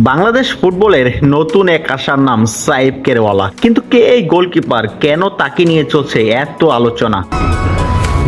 বাংলাদেশ ফুটবলের নতুন এক আশার নাম সাইফ কেরওয়ালা। কিন্তু কে এই গোলকিপার, কেন তাকে নিয়ে চলছে এত আলোচনা?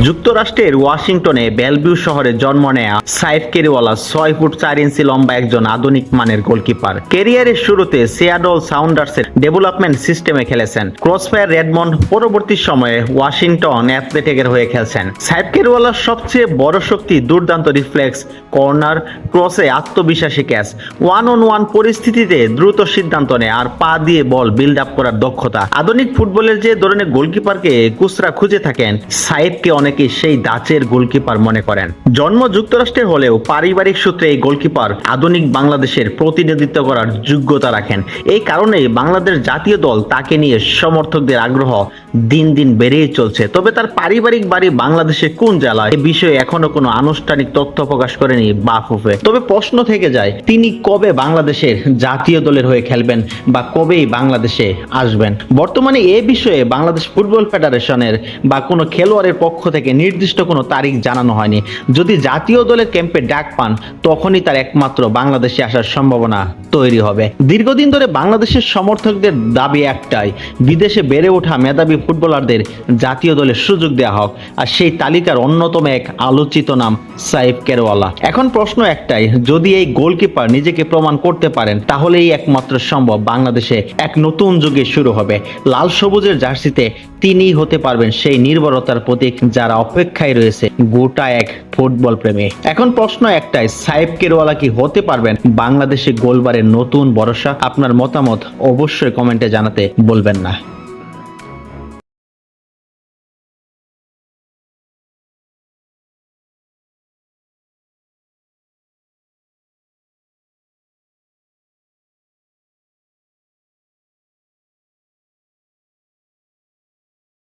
যুক্তরাষ্ট্রের ওয়াশিংটনে বেলভিউ শহরে জন্ম নেয়া সাইফ কেরওয়ালা 6 ফুট 4 ইঞ্চি লম্বা একজন আধুনিক মানের গোলকিপার। ক্যারিয়ারের শুরুতে সিয়াটল সাউন্ডার্সের ডেভেলপমেন্ট সিস্টেমে খেলেছেন। ক্রসফায়ার রেডমন্ড, পরবর্তী সময়ে ওয়াশিংটন অ্যাথলেটিকের হয়ে খেলছেন। সাইফ কেরওয়ালার সবচেয়ে বড় শক্তি দুর্দান্ত রিফ্লেক্স, কর্নার, ক্রসে আত্মবিশ্বাসী ক্যাচ, ওয়ান অন ওয়ান পরিস্থিতিতে দ্রুত সিদ্ধান্ত নেয় আর পা দিয়ে বল বিল্ড আপ করার দক্ষতা। আধুনিক ফুটবলের যে ধরনের গোলকিপারকে কুচরা খুঁজে থাকেন, সাইফকে অনেকে সেই দাচের গোলকিপার মনে করেন। জন্ম যুক্তরাষ্ট্রের হলেও পারিবারিক সূত্রে এই গোলকিপার আধুনিক বাংলাদেশের প্রতিনিধিত্ব করার যোগ্যতা রাখেন। এই কারণেই বাংলাদেশ জাতীয় দল তাকে নিয়ে সমর্থকদের আগ্রহ দিন দিন বেড়েই চলছে। তবে তার পারিবারিক বাড়ি বাংলাদেশের কোন জেলায়, এ বিষয়ে এখনো কোনো আনুষ্ঠানিক তথ্য প্রকাশ করেনি বাফুফে। তবে প্রশ্ন থেকে যায়, তিনি কবে বাংলাদেশের জাতীয় দলের হয়ে খেলবেন বা কবেই বাংলাদেশে আসবেন। বর্তমানে এ বিষয়ে বাংলাদেশ ফুটবল ফেডারেশনের বা কোনো খেলোয়াড়ের পক্ষ থেকে নির্দিষ্ট কোনো তারিখ জানানো হয়নি। যদি জাতীয় দলের ক্যাম্পে ডাক পান, তখনই তার একমাত্র বাংলাদেশে আসার সম্ভাবনা তৈরি হবে। দীর্ঘদিন ধরে বাংলাদেশের সমর্থকদের দাবি একটাই, বিদেশে বেড়ে ওঠা মেধাবী ফুটবলারদের জাতীয় দলের সুযোগ দেওয়া হোক। আর সেই তালিকার অন্যতম এক আলোচিত নাম সাইফ কেরওয়ালা। এখন প্রশ্ন একটাই, যদি এই গোলকিপার নিজেকে প্রমাণ করতে পারেন, তাহলেই একমাত্র সম্ভব বাংলাদেশে এক নতুন যুগে শুরু হবে। লাল সবুজের জার্সিতে তিনিই হতে পারবেন সেই নির্ভরতার প্রতীক, যারা অপেক্ষায় রয়েছে গোটা এক ফুটবল প্রেমী। এখন প্রশ্ন একটাই, সাইফ কেরওয়ালা কি হতে পারবেন বাংলাদেশে গোলবারের নতুন ভরসা? আপনার মতামত অবশ্যই কমেন্টে জানাতে বলবেন না।